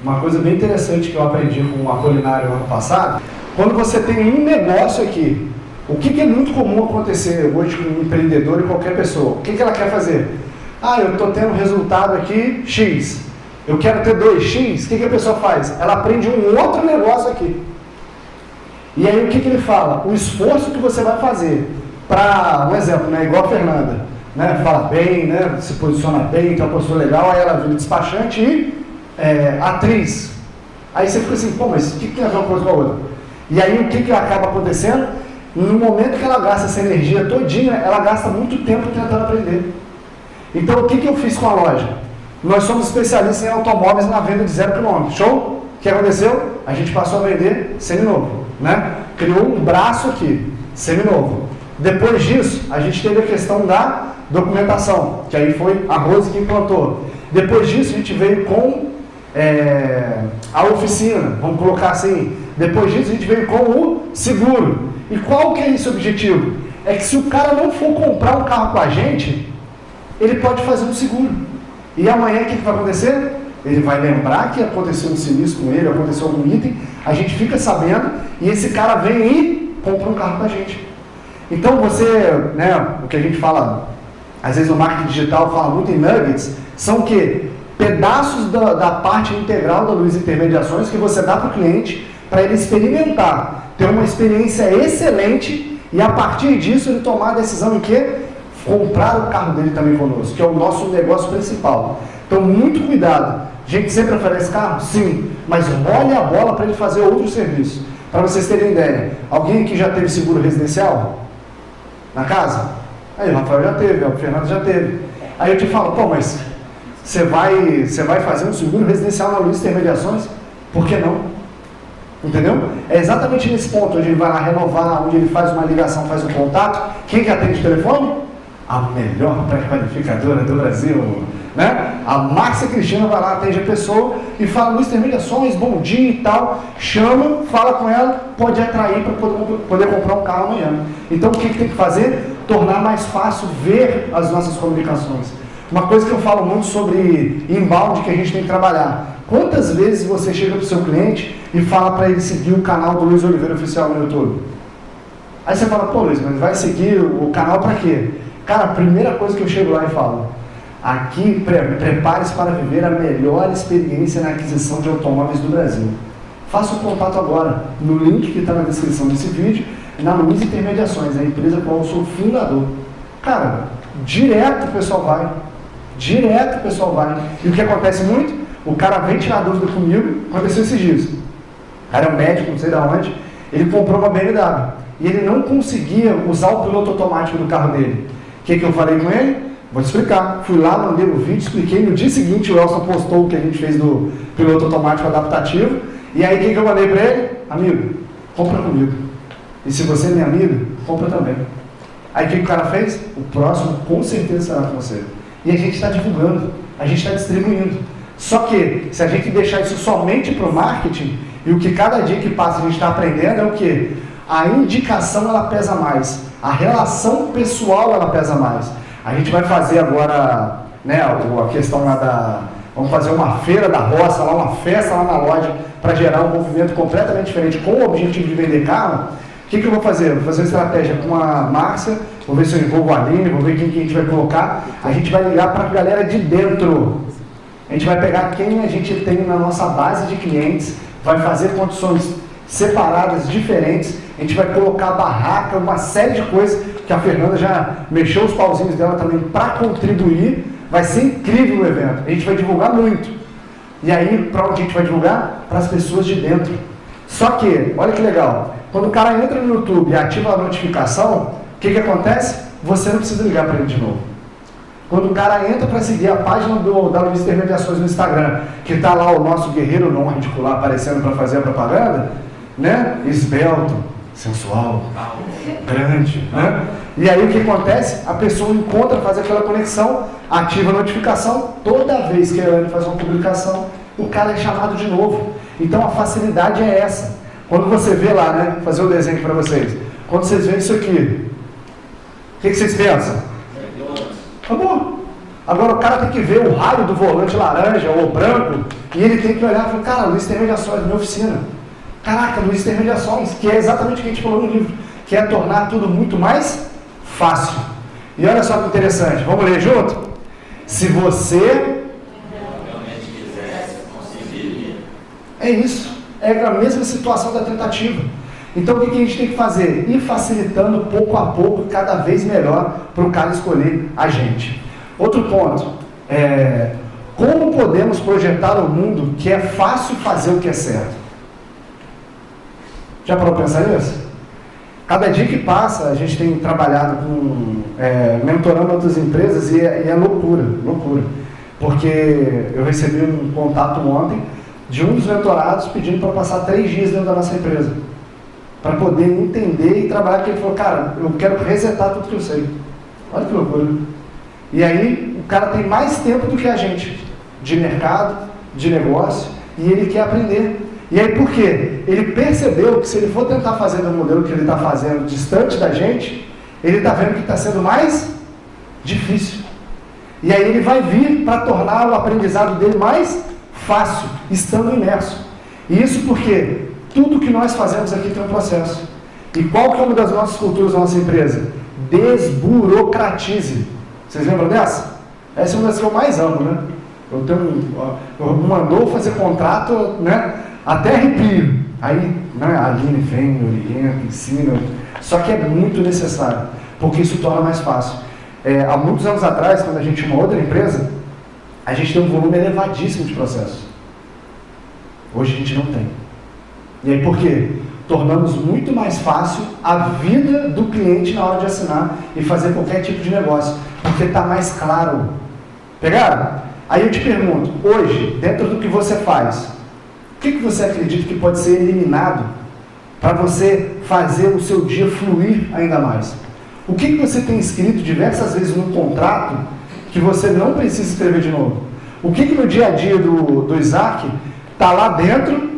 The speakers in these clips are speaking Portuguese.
Uma coisa bem interessante que eu aprendi com o Apolinário ano passado, quando você tem um negócio aqui, o que é muito comum acontecer hoje com um empreendedor e qualquer pessoa? O que ela quer fazer? Ah, eu estou tendo resultado aqui X, eu quero ter 2X, o que a pessoa faz? Ela aprende um outro negócio aqui. E aí o que ele fala? O esforço que você vai fazer para, um exemplo, né, igual a Fernanda, né, fala bem, né, se posiciona bem, tem uma postura legal, aí ela vira despachante e atriz. Aí você fica assim, pô, mas o que tem a ver uma coisa com a outra? E aí o que acaba acontecendo? No momento que ela gasta essa energia todinha, ela gasta muito tempo tentando aprender. Então o que eu fiz com a loja? Nós somos especialistas em automóveis na venda de 0 km. Show? O que aconteceu? A gente passou a vender seminovo, né? Criou um braço aqui, seminovo. Depois disso, a gente teve a questão da documentação, que aí foi a Rose que implantou. Depois disso, a gente veio com a oficina, vamos colocar assim. Depois disso, a gente veio com o seguro. E qual que é esse objetivo? É que se o cara não for comprar um carro com a gente, ele pode fazer um seguro. E amanhã o que vai acontecer? Ele vai lembrar que aconteceu um sinistro com ele, aconteceu algum item, a gente fica sabendo e esse cara vem e compra um carro com a gente. Então você, né, o que a gente fala, às vezes o marketing digital fala muito em nuggets, são o quê? Pedaços da parte integral da Luiza Intermediações que você dá para o cliente para ele experimentar, ter uma experiência excelente e a partir disso ele tomar a decisão em quê? Comprar o carro dele também conosco, que é o nosso negócio principal. Então, muito cuidado. A gente sempre oferece carro? Sim, mas olha a bola para ele fazer outro serviço. Para vocês terem ideia, alguém aqui já teve seguro residencial? Na casa? Aí o Rafael já teve, o Fernando já teve. Aí eu te falo, pô, mas você vai fazer um seguro residencial na Luiza Intermediações? Por que não? Entendeu? É exatamente nesse ponto, onde ele vai lá renovar, onde ele faz uma ligação, faz um contato. Quem que atende o telefone? A melhor pré-qualificadora do Brasil, né? A Márcia Cristina vai lá, atende a pessoa e fala, Luiza Intermediações, bom dia e tal, chama, fala com ela, pode atrair para poder comprar um carro amanhã. Então o que tem que fazer? Tornar mais fácil ver as nossas comunicações. Uma coisa que eu falo muito sobre inbound que a gente tem que trabalhar. Quantas vezes você chega para o seu cliente e fala para ele seguir o canal do Luiz Oliveira Oficial no YouTube? Aí você fala, pô Luiz, mas vai seguir o canal para quê? Cara, a primeira coisa que eu chego lá e falo, aqui prepare-se para viver a melhor experiência na aquisição de automóveis do Brasil. Faça o contato agora, no link que está na descrição desse vídeo, na Luiza Intermediações, a empresa com a qual eu sou fundador. Cara, direto o pessoal vai. E o que acontece muito? O cara vem tirar dúvida comigo, aconteceu esses dias. O cara é um médico, não sei de onde, ele comprou uma BMW e ele não conseguia usar o piloto automático do carro dele. O que eu falei com ele? Vou te explicar. Fui lá, mandei o vídeo, expliquei. No dia seguinte o Elson postou o que a gente fez do piloto automático adaptativo. E aí o que eu mandei para ele? Amigo, compra comigo. E se você é minha amiga, compra também. Aí o que o cara fez? O próximo com certeza será com você. E a gente está divulgando, a gente está distribuindo. Só que se a gente deixar isso somente para o marketing, e o que cada dia que passa a gente está aprendendo é o quê? A indicação ela pesa mais. A relação pessoal ela pesa mais. A gente vai fazer agora, né, a questão lá vamos fazer uma feira da roça, lá, uma festa lá na loja, para gerar um movimento completamente diferente, com o objetivo de vender carro. O que eu vou fazer? Vou fazer uma estratégia com a Márcia, vou ver se eu envolvo a Aline, vou ver quem que a gente vai colocar. A gente vai ligar para a galera de dentro. A gente vai pegar quem a gente tem na nossa base de clientes, vai fazer condições separadas, diferentes. A gente vai colocar barraca, uma série de coisas que a Fernanda já mexeu os pauzinhos dela também para contribuir. Vai ser incrível o evento. A gente vai divulgar muito. E aí, para onde a gente vai divulgar? Para as pessoas de dentro. Só que, olha que legal, quando o cara entra no YouTube e ativa a notificação, o que acontece? Você não precisa ligar para ele de novo. Quando o cara entra para seguir a página da Luiza Intermediações no Instagram, que está lá o nosso guerreiro não reticular aparecendo para fazer a propaganda, né? Esbelto, sensual, grande, né? E aí o que acontece? A pessoa encontra, faz aquela conexão, ativa a notificação, toda vez que ele faz uma publicação, o cara é chamado de novo. Então a facilidade é essa. Quando você vê lá, né? Vou fazer um desenho para vocês. Quando vocês veem isso aqui, o que vocês pensam? Acabou. Agora o cara tem que ver o raio do volante laranja ou branco e ele tem que olhar e falar, cara, Luiz tem mediações na minha oficina. Caraca, Luiz tem mediações, que é exatamente o que a gente falou no livro, que é tornar tudo muito mais fácil. E olha só que interessante, vamos ler junto? Se você realmente quisesse, conseguiria. É isso, é a mesma situação da tentativa. Então o que a gente tem que fazer? Ir facilitando pouco a pouco, cada vez melhor, para o cara escolher a gente. Outro ponto, como podemos projetar um mundo que é fácil fazer o que é certo? Já parou para pensar nisso? Cada dia que passa, a gente tem trabalhado mentorando outras empresas e é loucura. Porque eu recebi um contato ontem de um dos mentorados pedindo para passar 3 dias dentro da nossa empresa. Para poder entender e trabalhar, porque ele falou, cara, eu quero resetar tudo que eu sei. Olha que loucura. E aí, o cara tem mais tempo do que a gente, de mercado, de negócio, e ele quer aprender. E aí, por quê? Ele percebeu que se ele for tentar fazer do modelo que ele está fazendo distante da gente, ele está vendo que está sendo mais difícil. E aí ele vai vir para tornar o aprendizado dele mais fácil, estando imerso. E isso porque tudo que nós fazemos aqui tem um processo. E qual que é uma das nossas culturas da nossa empresa? Desburocratize. Vocês lembram dessa? Essa é uma das que eu mais amo, né? Eu mandou fazer contrato, né? Até arrepio. Aí, né, a Aline vem, orienta, ensina. Só que é muito necessário, porque isso torna mais fácil. Há muitos anos atrás, quando a gente tinha uma outra empresa, a gente tem um volume elevadíssimo de processos. Hoje a gente não tem. E aí por quê? Tornamos muito mais fácil a vida do cliente na hora de assinar e fazer qualquer tipo de negócio, porque está mais claro. Pegaram? Aí eu te pergunto, hoje, dentro do que você faz, o que você acredita que pode ser eliminado para você fazer o seu dia fluir ainda mais? O que você tem escrito diversas vezes no contrato que você não precisa escrever de novo? O que no dia a dia do Isaac está lá dentro,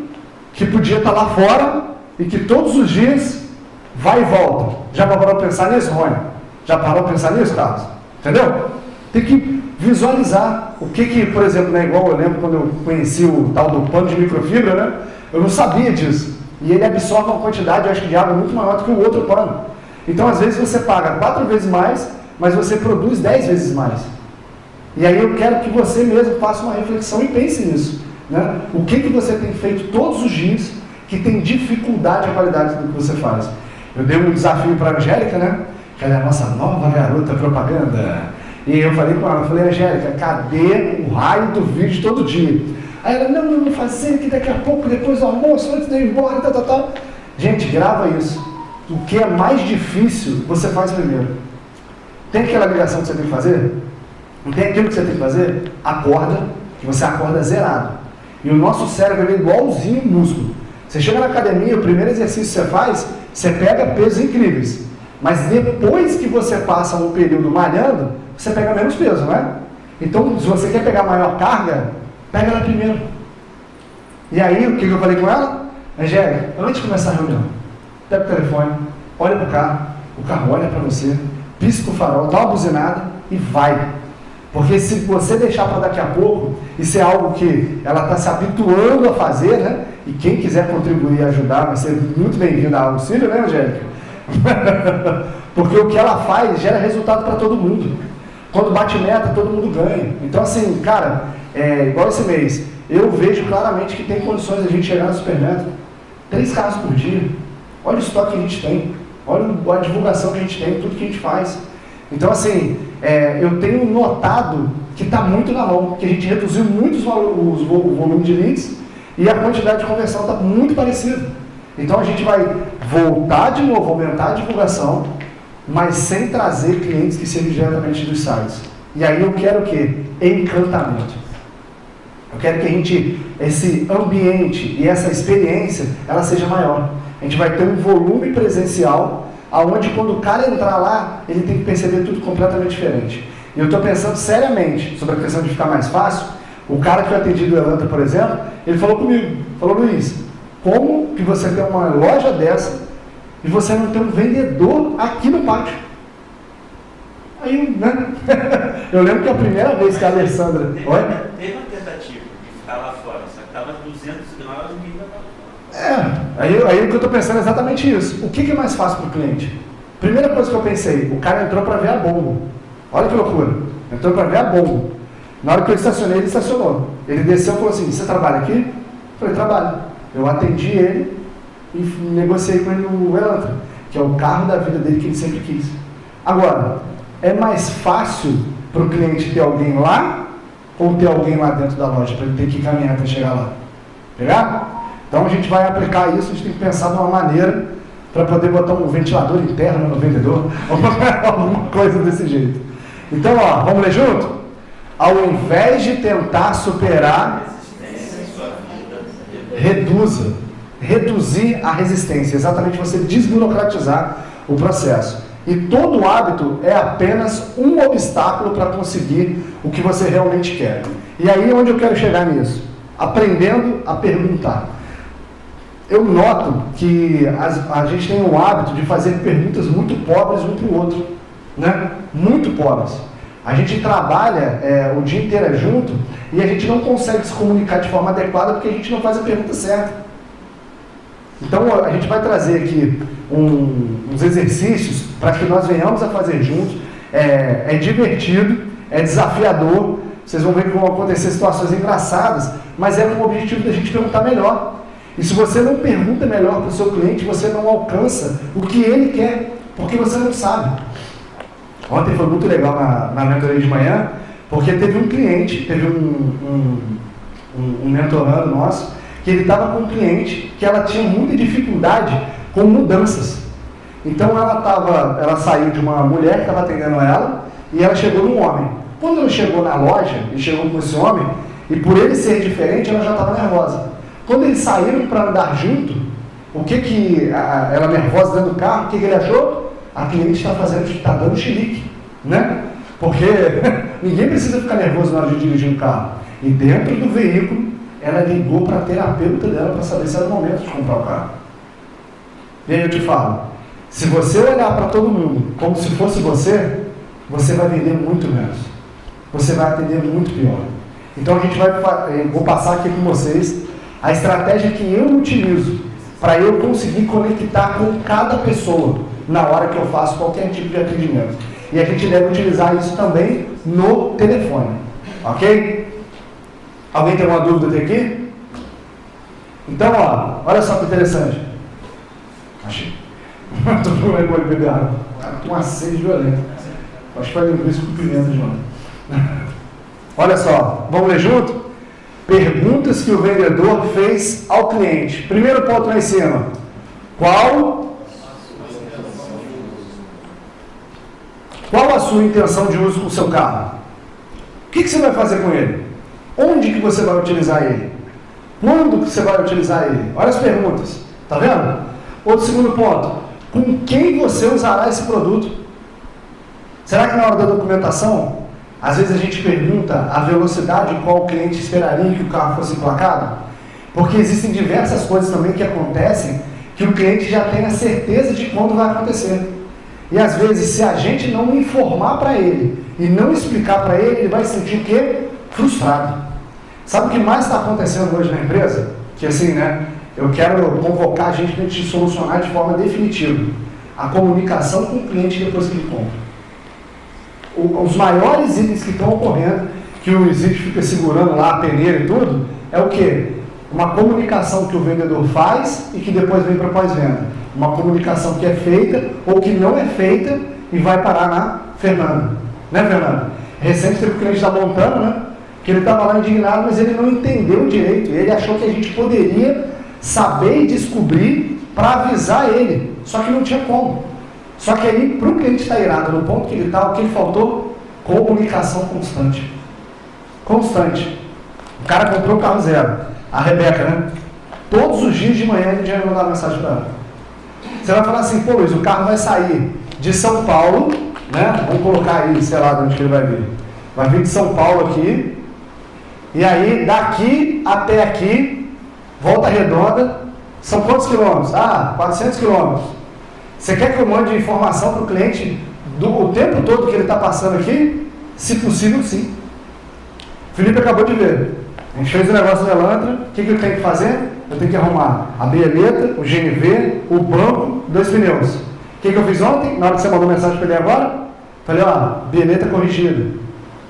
que podia estar lá fora e que todos os dias vai e volta? Já parou para pensar nisso, Rony? Já parou para pensar nisso, Carlos? Entendeu? Tem que visualizar o que por exemplo, né, igual eu lembro quando eu conheci o tal do pano de microfibra, né? Eu não sabia disso. E ele absorve uma quantidade, eu acho que de água muito maior do que o outro pano. Então, às vezes, você paga 4 vezes mais, mas você produz 10 vezes mais. E aí eu quero que você mesmo faça uma reflexão e pense nisso. Né? O que você tem feito todos os dias que tem dificuldade a qualidade do que você faz? Eu dei um desafio para a Angélica, né? Que ela é a nossa nova garota propaganda. E eu falei com ela, Angélica, cadê o raio do vídeo todo dia? Aí ela, não, eu vou fazer que daqui a pouco, depois do almoço, antes de eu ir embora, tal. Gente, grava isso. O que é mais difícil, você faz primeiro. Tem aquela ligação que você tem que fazer? Não tem aquilo que você tem que fazer? Acorda, que você acorda zerado. E o nosso cérebro é igualzinho um músculo. Você chega na academia, o primeiro exercício que você faz, você pega pesos incríveis. Mas depois que você passa um período malhando, você pega menos peso, não é? Então, se você quer pegar maior carga, pega ela primeiro. E aí, o que eu falei com ela? Angélica, antes de começar a reunião, pega o telefone, olha para o carro olha para você, pisca o farol, dá uma buzinada e vai. Porque se você deixar para daqui a pouco, isso é algo que ela está se habituando a fazer, né? E quem quiser contribuir e ajudar vai ser muito bem-vindo ao auxílio, né, Angélica? Porque o que ela faz gera resultado para todo mundo. Quando bate meta, todo mundo ganha. Então, assim, cara, igual esse mês, eu vejo claramente que tem condições de a gente chegar no supermercado 3 carros por dia. Olha o estoque que a gente tem, olha a divulgação que a gente tem, tudo que a gente faz. Então, assim, eu tenho notado que está muito na mão, que a gente reduziu muito o volume de leads e a quantidade de conversão está muito parecida. Então, a gente vai voltar de novo, aumentar a divulgação, mas sem trazer clientes que sejam diretamente dos sites. E aí eu quero o quê? Encantamento. Eu quero que esse ambiente e essa experiência, ela seja maior. A gente vai ter um volume presencial, aonde quando o cara entrar lá, ele tem que perceber tudo completamente diferente. E eu estou pensando seriamente sobre a questão de ficar mais fácil. O cara que eu atendi do Elanta, por exemplo, ele falou comigo, falou, Luiz, como que você tem uma loja dessa e você não tem um vendedor aqui no pátio? Aí, né? Eu lembro que a primeira vez que a Alessandra... Teve uma tentativa de ficar lá fora, só que estava 200 graus e ninguém estava fora. Aí o que eu estou pensando é exatamente isso. O que é mais fácil para o cliente? Primeira coisa que eu pensei, o cara entrou para ver a bomba. Olha que loucura. Entrou para ver a bomba. Na hora que eu estacionei, ele estacionou. Ele desceu e falou assim, você trabalha aqui? Eu falei, trabalho. Eu atendi ele e negociei com ele o Elantra, que é o carro da vida dele que ele sempre quis. Agora, é mais fácil para o cliente ter alguém lá ou ter alguém lá dentro da loja para ele ter que caminhar até chegar lá? Pegar? Então a gente vai aplicar isso, a gente tem que pensar de uma maneira para poder botar um ventilador interno no vendedor, alguma coisa desse jeito. Então, ó, vamos ler junto? Ao invés de tentar superar, reduzir a resistência, exatamente você desburocratizar o processo. E todo hábito é apenas um obstáculo para conseguir o que você realmente quer. E aí onde eu quero chegar nisso? Aprendendo a perguntar. Eu noto que a gente tem o hábito de fazer perguntas muito pobres um para o outro, né? Muito pobres. A gente trabalha o dia inteiro junto e a gente não consegue se comunicar de forma adequada porque a gente não faz a pergunta certa. Então a gente vai trazer aqui uns exercícios para que nós venhamos a fazer juntos. É divertido, é desafiador, vocês vão ver que vão acontecer situações engraçadas, mas é com o objetivo da gente perguntar melhor. E se você não pergunta melhor para o seu cliente, você não alcança o que ele quer, porque você não sabe. Ontem foi muito legal na mentoria de manhã, porque teve um cliente, teve um mentorando nosso, que ele estava com um cliente que ela tinha muita dificuldade com mudanças. Então ela saiu de uma mulher que estava atendendo ela e ela chegou num homem. Quando ela chegou na loja e chegou com esse homem, e por ele ser diferente, ela já estava nervosa. Quando eles saíram para andar junto, ela nervosa dentro do carro, o que ele achou? A cliente está dando chilique, né? Porque ninguém precisa ficar nervoso na hora de dirigir um carro. E dentro do veículo, ela ligou para a terapeuta dela para saber se era o momento de comprar o carro. E aí eu te falo, se você olhar para todo mundo como se fosse você vai vender muito menos. Você vai atender muito pior. Então vou passar aqui com vocês a estratégia que eu utilizo para eu conseguir conectar com cada pessoa na hora que eu faço qualquer tipo de atendimento. E a gente deve utilizar isso também no telefone. Ok? Alguém tem uma dúvida até aqui? Então, olha só que interessante. Achei. Estou com vergonha de beber água. Estou com uma sede violenta. Acho que foi linguiça com pimenta, João. Olha só, vamos ler junto? Perguntas que o vendedor fez ao cliente. Primeiro ponto lá em cima. Qual a sua intenção de uso com o seu carro? O que você vai fazer com ele? Onde que você vai utilizar ele? Quando que você vai utilizar ele? Olha as perguntas. Tá vendo? Outro segundo ponto. Com quem você usará esse produto? Será que na hora da documentação, às vezes a gente pergunta a velocidade em qual o cliente esperaria que o carro fosse emplacado? Porque existem diversas coisas também que acontecem que o cliente já tem a certeza de quando vai acontecer. E às vezes, se a gente não informar para ele e não explicar para ele, ele vai se sentir o quê? Frustrado. Sabe o que mais está acontecendo hoje na empresa? Que assim, né? Eu quero convocar a gente para a gente solucionar de forma definitiva a comunicação com o cliente depois que ele compra. Os maiores itens que estão ocorrendo, que o Exit fica segurando lá a peneira e tudo, é o quê? Uma comunicação que o vendedor faz e que depois vem para pós-venda. Uma comunicação que é feita ou que não é feita e vai parar na Fernanda. Né, Fernanda? Recente teve um cliente da montando, né? Que ele estava lá indignado, mas ele não entendeu direito. Ele achou que a gente poderia saber e descobrir para avisar ele. Só que não tinha como. Só que aí, para o cliente estar irado no ponto que ele está, o que ele faltou? Comunicação constante. Constante. O cara comprou o carro zero. A Rebeca, né? Todos os dias de manhã ele já ia mandar uma mensagem para ela. Você vai falar assim, pô Luiz, o carro vai sair de São Paulo, né? Vamos colocar aí, sei lá de onde que ele vai vir. Vai vir de São Paulo aqui. E aí, daqui até aqui, Volta Redonda, são quantos quilômetros? 400 quilômetros. Você quer que eu mande informação para o cliente o tempo todo que ele está passando aqui? Se possível, sim. Felipe acabou de ver. A gente fez o negócio da Elantra. O que eu tenho que fazer? Eu tenho que arrumar a bieleta, o GNV, o banco, 2 pneus. O que eu fiz ontem? Na hora que você mandou mensagem para ele agora? Falei, ó, bieleta corrigida.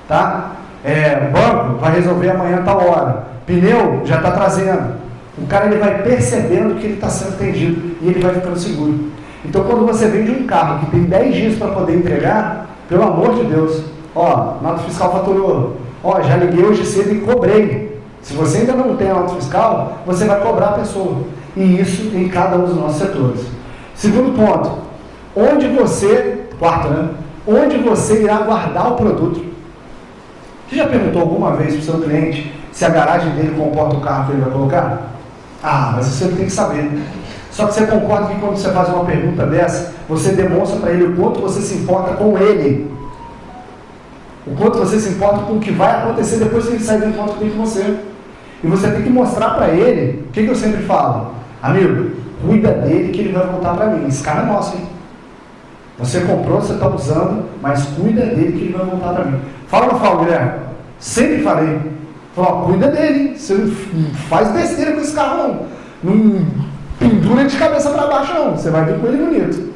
Tá? O banco vai resolver amanhã a tal hora. Pneu já está trazendo. O cara ele vai percebendo que ele está sendo atendido e ele vai ficando seguro. Então, quando você vende um carro que tem 10 dias para poder entregar, pelo amor de Deus, ó, nota fiscal faturou, ó, já liguei hoje cedo e cobrei. Se você ainda não tem a nota fiscal, você vai cobrar a pessoa. E isso em cada um dos nossos setores. Segundo ponto, quarto, né? Onde você irá guardar o produto. Você já perguntou alguma vez para o seu cliente se a garagem dele comporta o carro que ele vai colocar? Ah, mas isso ele tem que saber. Só que você concorda que quando você faz uma pergunta dessa, você demonstra para ele o quanto você se importa com ele. O quanto você se importa com o que vai acontecer depois que ele sair do encontro com você. E você tem que mostrar para ele, o que eu sempre falo? Amigo, cuida dele que ele vai voltar para mim. Esse cara é nosso, hein? Você comprou, você está usando, mas cuida dele que ele vai voltar para mim. Fala ou não fala, Guilherme? Sempre falei. Fala, cuida dele. Você não faz besteira com esse carro, não pendura de cabeça para baixo, não. Você vai vir com ele bonito.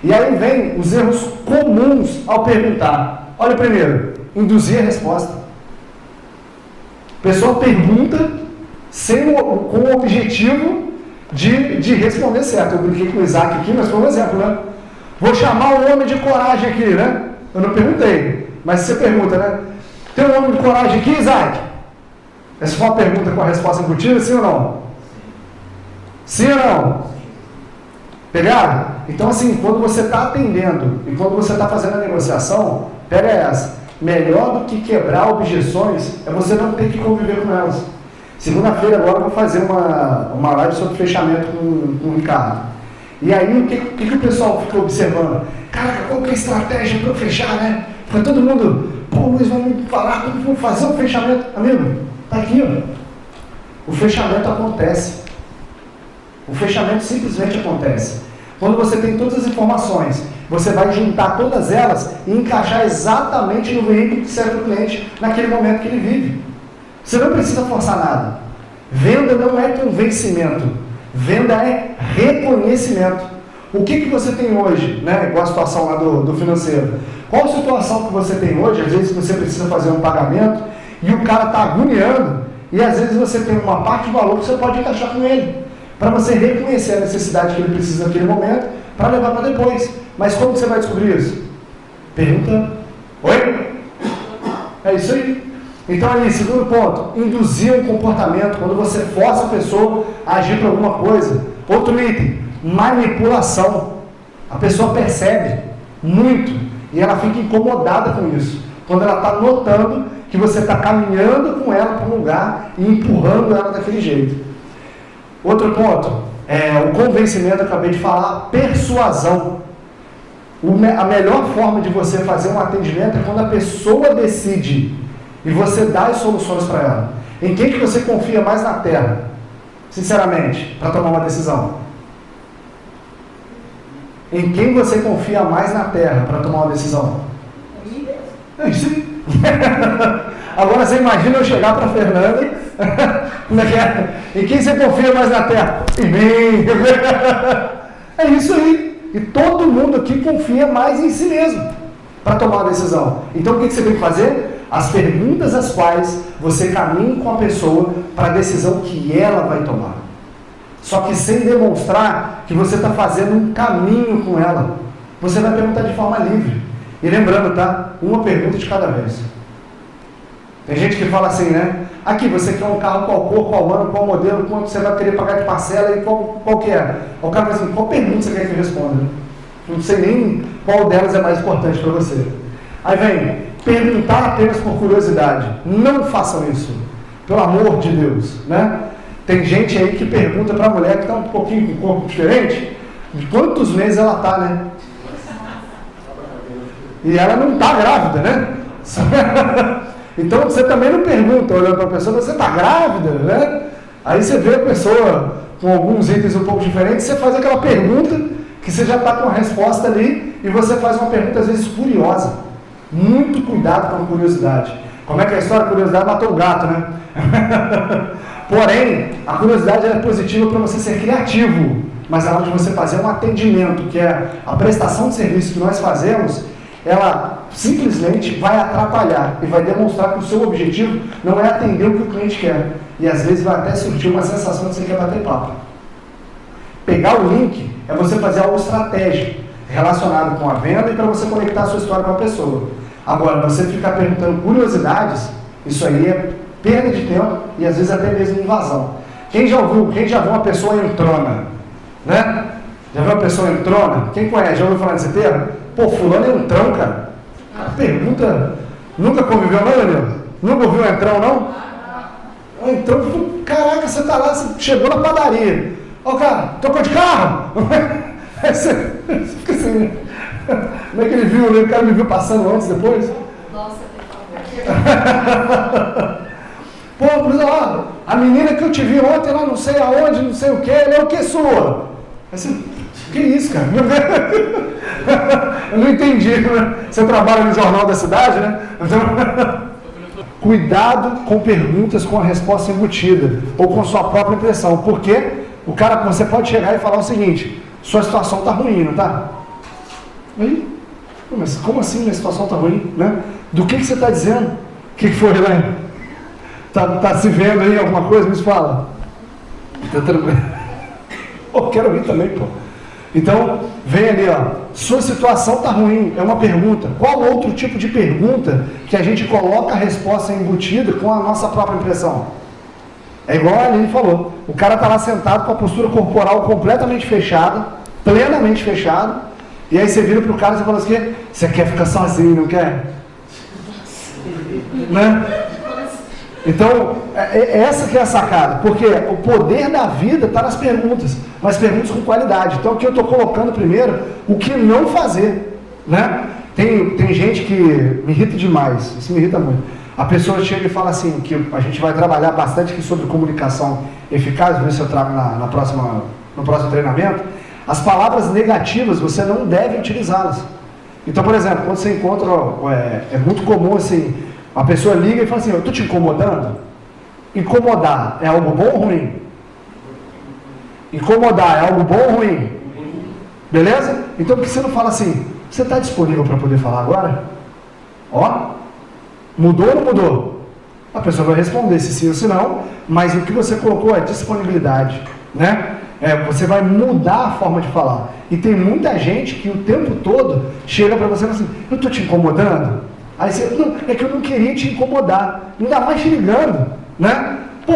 E aí vem os erros comuns ao perguntar. Olha o primeiro, induzir a resposta. A pessoa pergunta com o objetivo de responder certo. Eu brinquei com o Isaac aqui, mas foi um exemplo, né? Vou chamar um homem de coragem aqui, né? Eu não perguntei, mas você pergunta, né? Tem um homem de coragem aqui, Isaac? Essa foi uma pergunta com a resposta embutida, sim ou não? Sim ou não? Pegaram? Então, assim, quando você está atendendo e quando você está fazendo a negociação, pega essa. Melhor do que quebrar objeções é você não ter que conviver com elas. Segunda-feira agora eu vou fazer uma live sobre fechamento com o Ricardo. E aí, o que o pessoal fica observando? Cara, qual que é a estratégia para eu fechar, né? Fica todo mundo, pô, Luiz, vamos falar como vamos fazer um fechamento. Amigo, tá aqui, ó. O fechamento acontece. O fechamento simplesmente acontece. Quando você tem todas as informações, você vai juntar todas elas e encaixar exatamente no veículo que serve para o cliente naquele momento que ele vive. Você não precisa forçar nada. Venda não é convencimento. Venda é reconhecimento. O que você tem hoje, né? Igual a situação lá do financeiro. Qual a situação que você tem hoje? Às vezes você precisa fazer um pagamento e o cara está agoniando e às vezes você tem uma parte do valor que você pode encaixar com ele para você reconhecer a necessidade que ele precisa naquele momento para levar para depois. Mas como você vai descobrir isso? Pergunta. Oi? É isso aí. Então ali, segundo ponto, induzir um comportamento, quando você força a pessoa a agir por alguma coisa. Outro item, manipulação. A pessoa percebe muito e ela fica incomodada com isso. Quando ela está notando que você está caminhando com ela para um lugar e empurrando ela daquele jeito. Outro ponto, o convencimento, eu acabei de falar, persuasão. A melhor forma de você fazer um atendimento é quando a pessoa decide e você dá as soluções para ela. Em quem que você confia mais na Terra? Sinceramente, para tomar uma decisão. Em quem você confia mais na Terra para tomar uma decisão? É isso aí. Agora você imagina eu chegar para a Fernanda. Como é que é? Em quem você confia mais na Terra? Em mim. É isso aí. E todo mundo aqui confia mais em si mesmo para tomar uma decisão. Então o que você tem que fazer? As perguntas às quais você caminha com a pessoa para a decisão que ela vai tomar. Só que sem demonstrar que você está fazendo um caminho com ela. Você vai perguntar de forma livre. E lembrando, tá? Uma pergunta de cada vez. Tem gente que fala assim, né? Aqui, você quer um carro, qual cor, qual ano, qual modelo, quanto você vai querer pagar de parcela e qual que é? O cara fala assim, qual pergunta você quer que eu responda? Não sei nem qual delas é mais importante para você. Aí vem, perguntar apenas por curiosidade. Não façam isso. Pelo amor de Deus, né? Tem gente aí que pergunta para a mulher que está um pouquinho com um corpo diferente, de quantos meses ela está, né? E ela não está grávida, né? Então você também não pergunta, olhando para a pessoa, você está grávida, né? Aí você vê a pessoa com alguns itens um pouco diferentes, você faz aquela pergunta que você já está com a resposta ali e você faz uma pergunta às vezes curiosa. Muito cuidado com a curiosidade. Como é que é a história? A curiosidade matou o gato, né? Porém, a curiosidade é positiva para você ser criativo, mas na hora de você fazer um atendimento, que é a prestação de serviço que nós fazemos, ela simplesmente vai atrapalhar e vai demonstrar que o seu objetivo não é atender o que o cliente quer. E às vezes vai até surgir uma sensação de que você quer bater papo. Pegar o link é você fazer algo estratégico relacionado com a venda e para você conectar a sua história com a pessoa. Agora, você ficar perguntando curiosidades, isso aí é perda de tempo e às vezes até mesmo invasão. Quem já viu uma pessoa entrona? Né? Já viu uma pessoa entrona? Quem conhece? Já ouviu falar desse termo? Pô, fulano é entrão, cara. A pergunta, nunca conviveu não, Daniel? Nunca ouviu um entrão, não? Um entrão, caraca, você tá lá, você chegou na padaria. Ó, cara, trocou de carro? Você fica assim, como é que ele viu, né? O cara me viu passando antes, depois? Nossa, tem favor. Pô, Bruno, ó, a menina que eu te vi ontem lá, não sei aonde, não sei o que, ela é o que sua? Assim, que isso, cara? Eu não entendi, né? Você trabalha no Jornal da Cidade, né? Então, cuidado com perguntas com a resposta embutida, ou com sua própria impressão, porque você pode chegar e falar o seguinte: sua situação está ruim, não está? Aí, mas como assim minha situação está ruim? Né? Do que você está dizendo? O que foi, Helene? Tá se vendo aí alguma coisa? Me fala. Tá tranquilo. Pô, quero ouvir também, pô. Então, vem ali, ó. Sua situação está ruim. É uma pergunta. Qual outro tipo de pergunta que a gente coloca a resposta embutida com a nossa própria impressão? É igual a Aline falou. O cara está lá sentado com a postura corporal completamente fechada, plenamente fechado, e aí você vira pro cara e fala assim: você quer ficar sozinho, não quer? Né? Então, essa que é a sacada, porque o poder da vida está nas perguntas, mas perguntas com qualidade. Então, aqui eu estou colocando primeiro o que não fazer, né? Tem gente que me irrita demais, isso me irrita muito. A pessoa chega e fala assim, que a gente vai trabalhar bastante aqui sobre comunicação eficaz, ver se eu trago no próximo treinamento. As palavras negativas, você não deve utilizá-las. Então, por exemplo, quando você encontra, é muito comum assim, a pessoa liga e fala assim: eu estou te incomodando? Incomodar é algo bom ou ruim? Incomodar é algo bom ou ruim? Beleza? Então por que você não fala assim: você está disponível para poder falar agora? Ó, mudou ou não mudou? A pessoa vai responder se sim ou se não, mas o que você colocou é disponibilidade, né? Você vai mudar a forma de falar. E tem muita gente que o tempo todo chega para você e fala assim: eu estou te incomodando? Aí você, não, é que eu não queria te incomodar, ainda mais te ligando, né? Pô,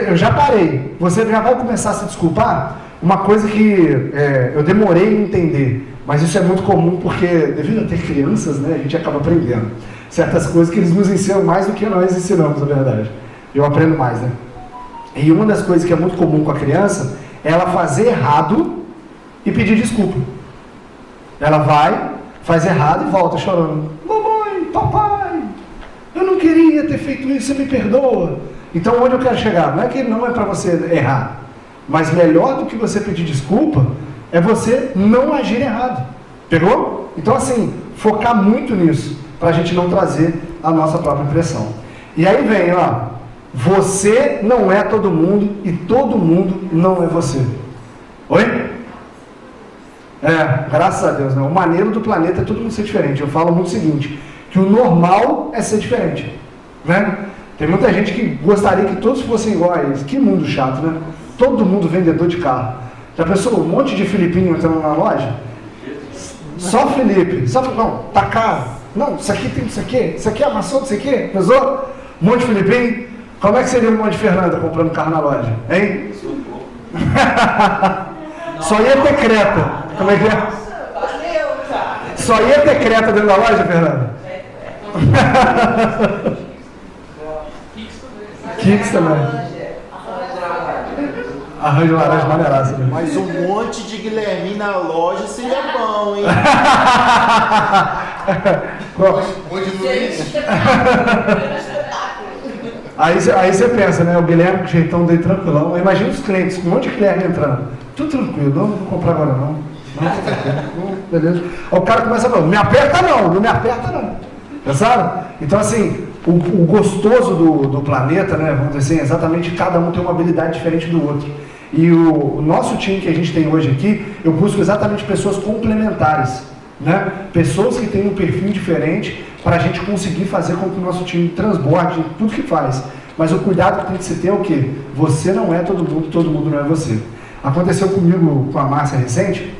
eu já parei, você já vai começar a se desculpar? Uma coisa que eu demorei a entender, mas isso é muito comum porque, devido a ter crianças, né, a gente acaba aprendendo certas coisas que eles nos ensinam mais do que nós ensinamos, na verdade. Eu aprendo mais, né? E uma das coisas que é muito comum com a criança é ela fazer errado e pedir desculpa. Ela vai, faz errado e volta chorando: papai, eu não queria ter feito isso, você me perdoa. Então, onde eu quero chegar? Não é que não é para você errar, mas melhor do que você pedir desculpa é você não agir errado. Pegou? Então, assim, focar muito nisso, para a gente não trazer a nossa própria impressão. E aí vem, ó, você não é todo mundo e todo mundo não é você. Oi? Graças a Deus, né? O maneiro do planeta é todo mundo ser diferente. Eu falo muito o seguinte, que o normal é ser diferente, né? Tem muita gente que gostaria que todos fossem iguais. Que mundo chato, né? Todo mundo vendedor de carro. Já pensou um monte de filipinho entrando na loja? Só Felipe. Não, tá caro. Não, isso aqui tem isso aqui amassou isso aqui, pesou? Um monte de filipinho. Como é que seria um monte de Fernanda comprando carro na loja? Hein? Só ia ter Creta. Como é que é? Valeu, cara. Só ia ter Creta dentro da loja, Fernanda? Kicks também. Arranjo laranja maneiraço. Mas um monte de Guilherme na loja seria bom, hein? Onde Luiz? Aí você pensa, né? O Guilherme com jeitão dele tranquilão. Imagina os clientes, um monte de Guilherme entrando. Tudo tranquilo, não vou comprar agora não. Beleza. Aí o cara começa a falar, não me aperta não me aperta não. Sabe? Então assim, o gostoso do planeta, né, vamos dizer assim, exatamente cada um tem uma habilidade diferente do outro. E o nosso time que a gente tem hoje aqui, eu busco exatamente pessoas complementares, né? Pessoas que têm um perfil diferente para a gente conseguir fazer com que o nosso time transborde tudo que faz. Mas o cuidado que tem que se ter é o quê? Você não é todo mundo não é você. Aconteceu comigo com a Márcia recente,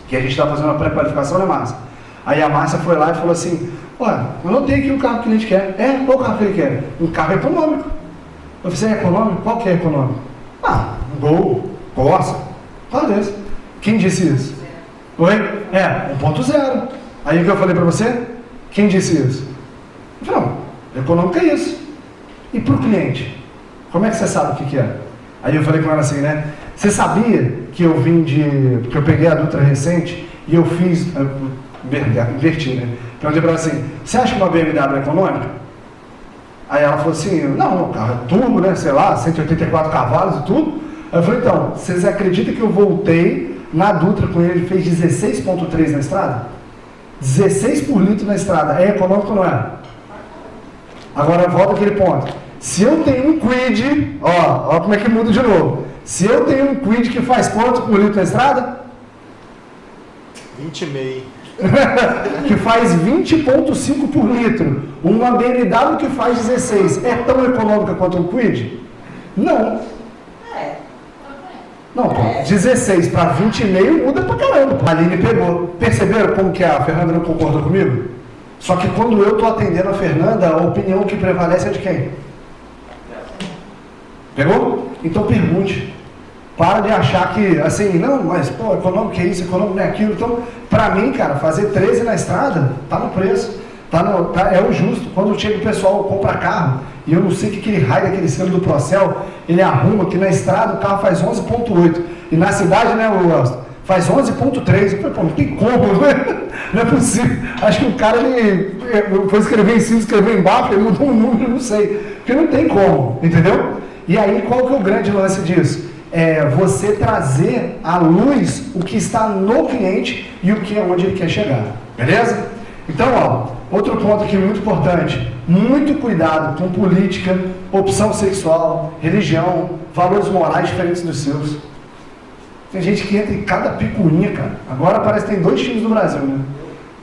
que a gente estava fazendo uma pré-qualificação, né, Márcia? Aí a Márcia foi lá e falou assim, olha, eu não tenho aqui o carro que o cliente quer. Qual carro que ele quer? Um carro econômico. Eu falei, é econômico? Qual que é econômico? Um Gol, Corsa, qual desse? Quem disse isso? Oi? 1.0. Aí o que eu falei para você? Quem disse isso? Eu falei, não, econômico é isso. E para o cliente? Como é que você sabe o que é? Aí eu falei com ela assim, né? Você sabia que eu que eu peguei a Dutra recente e eu fiz, inverti, né? Perguntei para ela assim, você acha que uma BMW é econômica? Aí ela falou assim, não, o carro é turbo, né? Sei lá, 184 cavalos e tudo. Aí eu falei, então, vocês acreditam que eu voltei na Dutra com ele, fez 16.3 na estrada? 16 por litro na estrada, é econômico ou não é? Agora volta aquele ponto. Se eu tenho um Quid, ó como é que muda de novo. Se eu tenho um Quid que faz quanto por litro na estrada? 20,5. Que faz 20,5 por litro. Uma BMW que faz 16. É tão econômica quanto um Quid? Não. Não, pô, 16 para 20,5 muda pra caramba. A Aline pegou. Perceberam como que a Fernanda não concordou comigo? Só que quando eu tô atendendo a Fernanda, a opinião que prevalece é de quem? Pegou? Então pergunte. Para de achar que, assim, não, mas, pô, econômico é isso, econômico não é aquilo. Então, pra mim, cara, fazer 13 na estrada, tá no preço. É o justo. Quando chega o pessoal, compra carro, e eu não sei que aquele raio daquele selo do Procel, ele arruma que na estrada o carro faz 11,8. E na cidade, né, Austin, faz 11,3. Eu falei, pô, não tem como, né? Não é possível. Acho que o cara, ele foi escrever em cima, escrever embaixo, ele mudou um número, não sei. Porque não tem como, entendeu? E aí, qual que é o grande lance disso? É você trazer à luz o que está no cliente e o que é onde ele quer chegar. Beleza? Então, outro ponto aqui muito importante. Muito cuidado com política, opção sexual, religião, valores morais diferentes dos seus. Tem gente que entra em cada picuinha, cara. Agora parece que tem 2 times no Brasil, né?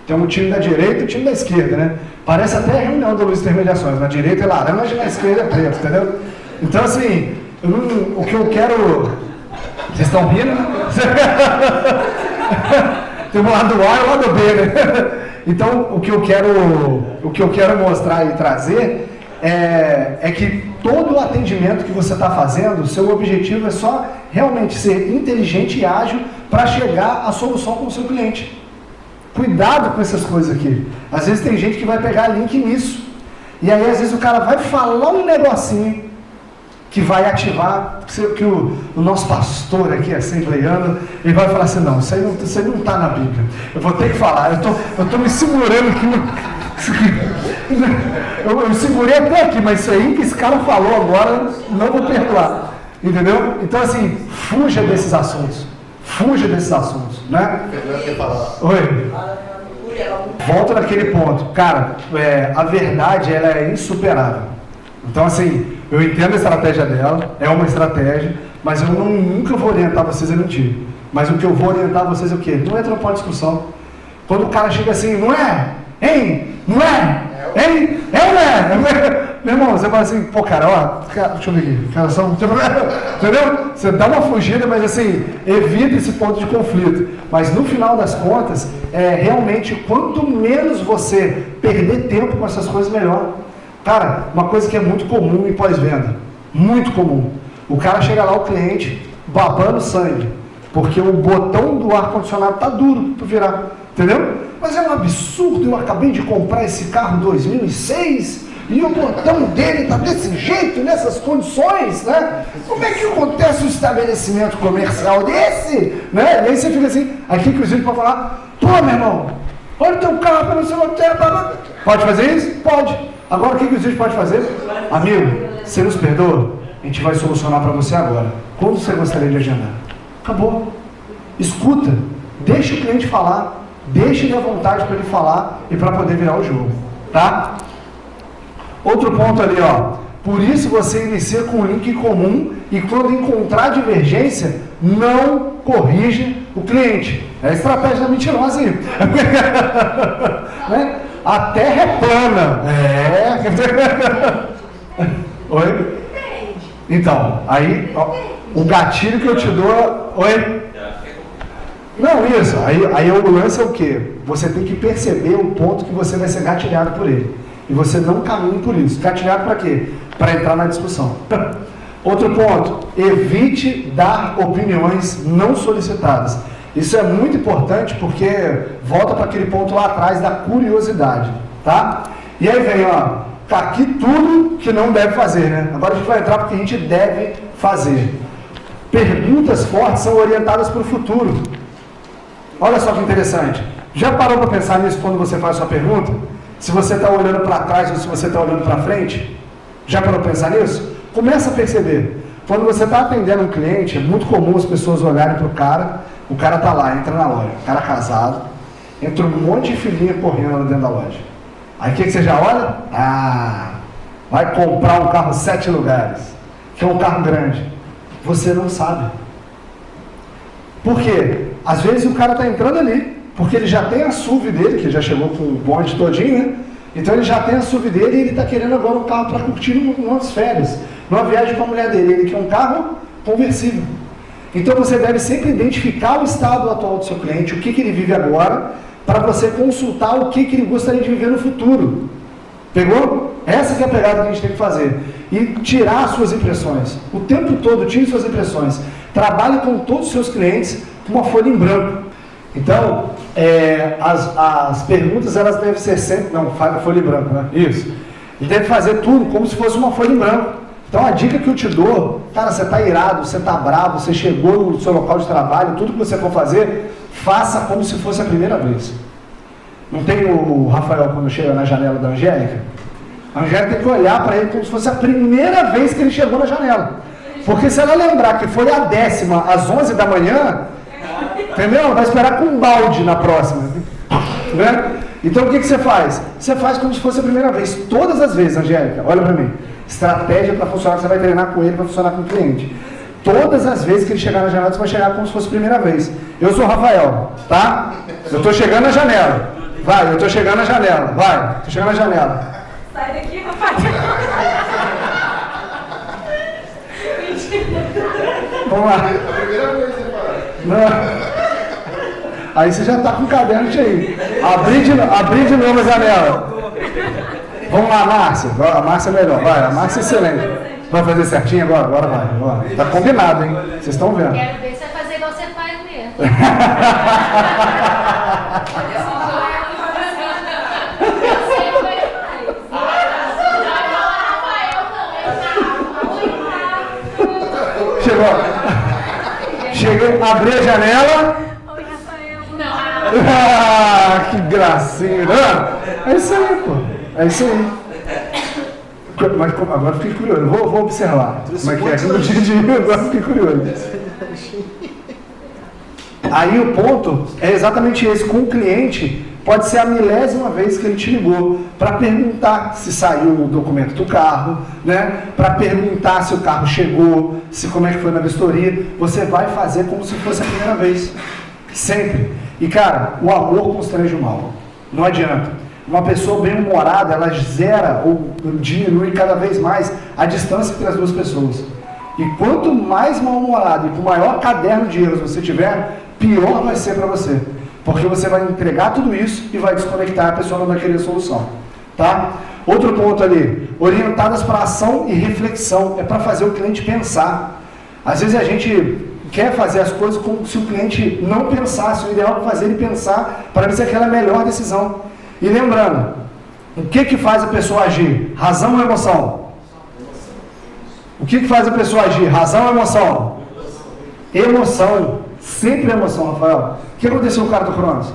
Tem um time da direita e um time da esquerda, né? Parece até a reunião da Luz de Intermediações. Na direita é laranja, na esquerda é preto, entendeu? Então, assim, o que eu quero... Vocês estão rindo? Tem um lado A e o lado B, né? Então, o que eu quero mostrar e trazer é que todo o atendimento que você está fazendo, o seu objetivo é só realmente ser inteligente e ágil para chegar à solução com o seu cliente. Cuidado com essas coisas aqui. Às vezes tem gente que vai pegar link nisso. E aí, às vezes, o cara vai falar um negocinho que vai ativar, que o nosso pastor aqui, assembleiano, ele vai falar assim, não, isso aí não está na Bíblia. Eu vou ter que falar, eu estou me segurando aqui. Eu segurei até aqui, mas isso aí que esse cara falou agora, não vou perdoar. Entendeu? Então, assim, fuja desses assuntos. Fuja desses assuntos, né? Oi. Volta naquele ponto. Cara, a verdade, ela é insuperável. Então, assim, eu entendo a estratégia dela, é uma estratégia, mas eu nunca vou orientar vocês a mentir. Mas o que eu vou orientar vocês é o quê? Não entra na discussão. Quando o cara chega assim, não é? Hein? Não é? Hein? É ou não é? Meu irmão, você fala assim, pô, cara, deixa eu ver aqui, cara, só não tem problema. Entendeu? Você dá uma fugida, mas assim, evita esse ponto de conflito. Mas no final das contas, realmente, quanto menos você perder tempo com essas coisas, melhor. Cara, uma coisa que é muito comum em pós-venda, muito comum. O cara chega lá, o cliente, babando sangue, porque o botão do ar-condicionado tá duro para virar, entendeu? Mas é um absurdo, eu acabei de comprar esse carro 2006 e o botão dele tá desse jeito, nessas condições, né? Como é que acontece um estabelecimento comercial desse? Né? E aí você fica assim, aqui inclusive para falar, pô, meu irmão, olha o teu carro pelo seu hotel, pode fazer isso? Pode. Agora, o que o Zid pode fazer? Amigo, você nos perdoa? A gente vai solucionar para você agora. Quando você gostaria de agendar? Acabou. Escuta. Deixa o cliente falar, deixa ele à vontade para ele falar e para poder virar o jogo, tá? Outro ponto ali, ó. Por isso você inicia com um link comum e quando encontrar divergência, não corrige o cliente. É a estratégia mentirosa aí. Né? A terra é plana. Oi? Então, aí, ó, o gatilho que eu te dou... Oi? Não, isso. Aí o lance é o quê? Você tem que perceber o ponto que você vai ser gatilhado por ele. E você não caminha por isso. Gatilhado para quê? Para entrar na discussão. Outro ponto, evite dar opiniões não solicitadas. Isso é muito importante porque volta para aquele ponto lá atrás da curiosidade, tá? E aí vem, ó, aqui tudo que não deve fazer, né? Agora a gente vai entrar porque a gente deve fazer. Perguntas fortes são orientadas para o futuro. Olha só que interessante. Já parou para pensar nisso quando você faz a sua pergunta? Se você está olhando para trás ou se você está olhando para frente? Já parou para pensar nisso? Começa a perceber. Quando você está atendendo um cliente, é muito comum as pessoas olharem para o cara está lá, entra na loja, o cara casado, entra um monte de filhinha correndo dentro da loja. Aí o que você já olha? Vai comprar um carro 7 lugares, que é um carro grande. Você não sabe. Por quê? Às vezes o cara está entrando ali, porque ele já tem a SUV dele, que já chegou com o bonde todinho, né? Então ele já tem a SUV dele e ele está querendo agora um carro para curtir umas férias, numa viagem com a mulher dele. Ele quer um carro conversível. Então você deve sempre identificar o estado atual do seu cliente, o que ele vive agora, para você consultar o que ele gostaria de viver no futuro. Pegou? Essa que é a pegada que a gente tem que fazer. E tirar as suas impressões. O tempo todo, tire suas impressões. Trabalhe com todos os seus clientes com uma folha em branco. Então, as perguntas, elas devem ser sempre... Não, folha em branco, né? Isso. Ele deve fazer tudo como se fosse uma folha em branco. Então, a dica que eu te dou, cara, você está irado, você está bravo, você chegou no seu local de trabalho, tudo que você for fazer, faça como se fosse a primeira vez. Não tem o Rafael quando chega na janela da Angélica? A Angélica tem que olhar para ele como se fosse a primeira vez que ele chegou na janela. Porque se ela lembrar que foi a 10ª às 11 da manhã, entendeu? Vai esperar com um balde na próxima. Né? Então o que você faz? Você faz como se fosse a primeira vez. Todas as vezes, Angélica, olha para mim. Estratégia para funcionar, você vai treinar com ele para funcionar com o cliente. Todas as vezes que ele chegar na janela, você vai chegar como se fosse a primeira vez. Eu sou o Rafael, tá? Eu estou chegando na janela. Vai, eu estou chegando na janela. Vai, estou chegando na janela. Sai daqui, Rafael. Vamos lá. A primeira vez que você fala. Não. Aí você já está com o caderno cheio. Abrir de novo a janela. Vamos lá, Márcia. A Márcia é melhor. Vai, a Márcia é excelente. Vai fazer certinho agora? Agora vai. Tá combinado, hein? Vocês estão vendo. Quero ver se vai fazer igual você faz mesmo. Cheguei, abri a janela. Oi, Rafael. Ah, que gracinha. É isso aí, pô. É isso aí. Mas agora fiquei curioso. Vou observar. Como é que é? No dia a dia, agora fiquei curioso. Aí o ponto é exatamente esse. Com o cliente, pode ser a 1000ª vez que ele te ligou para perguntar se saiu o documento do carro, né? Para perguntar se o carro chegou, se como é que foi na vistoria. Você vai fazer como se fosse a primeira vez. Sempre. E cara, o amor constrange o mal. Não adianta. Uma pessoa bem-humorada, ela zera ou diminui cada vez mais a distância entre as duas pessoas. E quanto mais mal-humorado e com maior caderno de erros você tiver, pior vai ser para você. Porque você vai entregar tudo isso e vai desconectar, a pessoa não vai querer solução. Tá? Outro ponto ali, orientadas para ação e reflexão, é para fazer o cliente pensar. Às vezes a gente quer fazer as coisas como se o cliente não pensasse, o ideal é fazer ele pensar para ver se aquela é a melhor decisão. E lembrando, o que faz a pessoa agir? Razão ou emoção? O que faz a pessoa agir? Razão ou emoção? Emoção. Sempre emoção, Rafael. O que aconteceu com o cara do Cronos?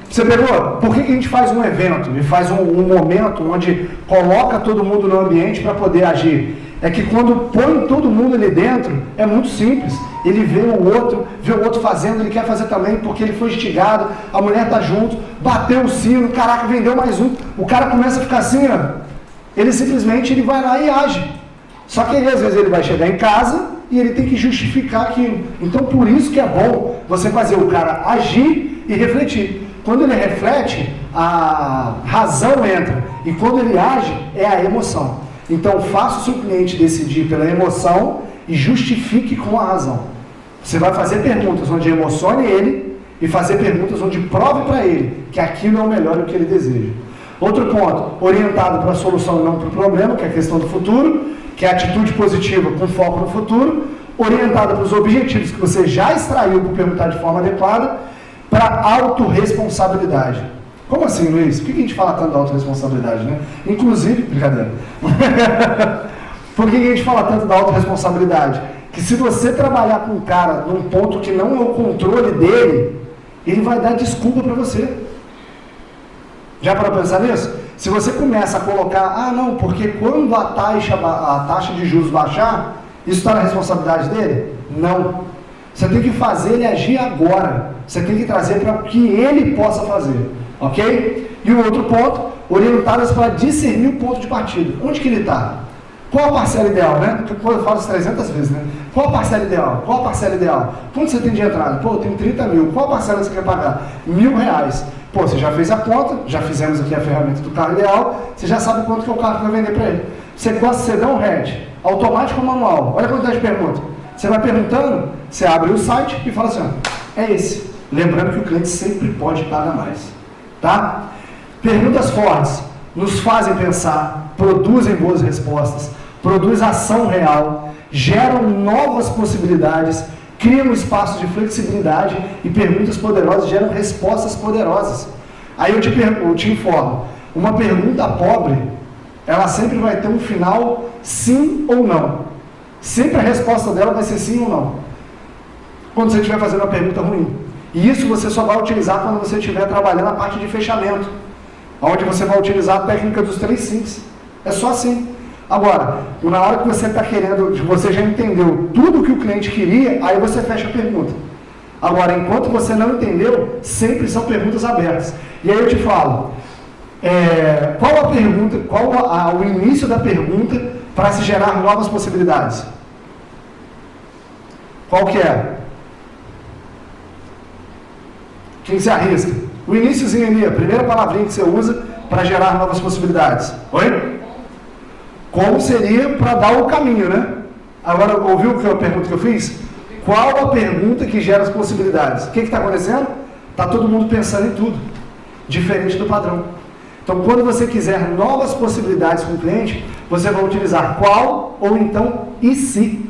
Você pegou? Por que a gente faz um evento e faz um momento onde coloca todo mundo no ambiente para poder agir? é que quando põe todo mundo ali dentro, é muito simples. Ele vê o outro fazendo, ele quer fazer também porque ele foi instigado, a mulher tá junto, bateu o sino, caraca, vendeu mais um. O cara começa a ficar assim, ó. Ele simplesmente ele vai lá e age. Só que aí, às vezes ele vai chegar em casa e ele tem que justificar aquilo. Então por isso que é bom você fazer o cara agir e refletir. Quando ele reflete, a razão entra. E quando ele age, é a emoção. Então faça o seu cliente decidir pela emoção e justifique com a razão. Você vai fazer perguntas onde emocione ele e fazer perguntas onde prove para ele que aquilo é o melhor e o que ele deseja. Outro ponto, orientado para a solução e não para o problema, que é a questão do futuro, que é a atitude positiva com foco no futuro, orientado para os objetivos que você já extraiu por perguntar de forma adequada, para autorresponsabilidade. Como assim, Luiz? Por que a gente fala tanto da autorresponsabilidade, né? Inclusive, brincadeira. Por que a gente fala tanto da autorresponsabilidade? Que se você trabalhar com um cara num ponto que não é o controle dele, ele vai dar desculpa para você. Já para pensar nisso? Se você começa a colocar, não, porque quando a taxa de juros baixar, isso está na responsabilidade dele? Não. Você tem que fazer ele agir agora. Você tem que trazer para o que ele possa fazer. Ok? E o outro ponto, orientadas para discernir o ponto de partida. Onde que ele está? Qual a parcela ideal, né? Eu falo isso 300 vezes, né? Qual a parcela ideal? Qual a parcela ideal? Quanto você tem de entrada? Pô, eu tenho 30 mil. Qual a parcela que você quer pagar? R$1.000. Pô, você já fez a conta, já fizemos aqui a ferramenta do carro ideal, você já sabe quanto que é o carro que vai vender para ele. Você gosta de sedã ou hatch? Automático ou manual? Olha a quantidade de perguntas. Você vai perguntando, você abre o site e fala assim, é esse. Lembrando que o cliente sempre pode pagar mais. Tá? Perguntas fortes nos fazem pensar, produzem boas respostas, produzem ação real, geram novas possibilidades, criam um espaço de flexibilidade e perguntas poderosas geram respostas poderosas. Aí eu te informo, uma pergunta pobre, ela sempre vai ter um final sim ou não. Sempre a resposta dela vai ser sim ou não. Quando você estiver fazendo uma pergunta ruim. E isso você só vai utilizar quando você estiver trabalhando a parte de fechamento, onde você vai utilizar a técnica dos 3 sims. É só assim. Agora, na hora que você está querendo, você já entendeu tudo que o cliente queria, aí você fecha a pergunta. Agora, enquanto você não entendeu, sempre são perguntas abertas. E aí eu te falo, qual a pergunta, o início da pergunta para se gerar novas possibilidades? Qual que é? Quem se arrisca? O iniciozinho ali, a primeira palavrinha que você usa para gerar novas possibilidades. Oi? Como seria para dar o caminho, né? Agora, ouviu a pergunta que eu fiz? Qual a pergunta que gera as possibilidades? O que está acontecendo? Está todo mundo pensando em tudo, diferente do padrão. Então, quando você quiser novas possibilidades com o cliente, você vai utilizar qual ou então e se.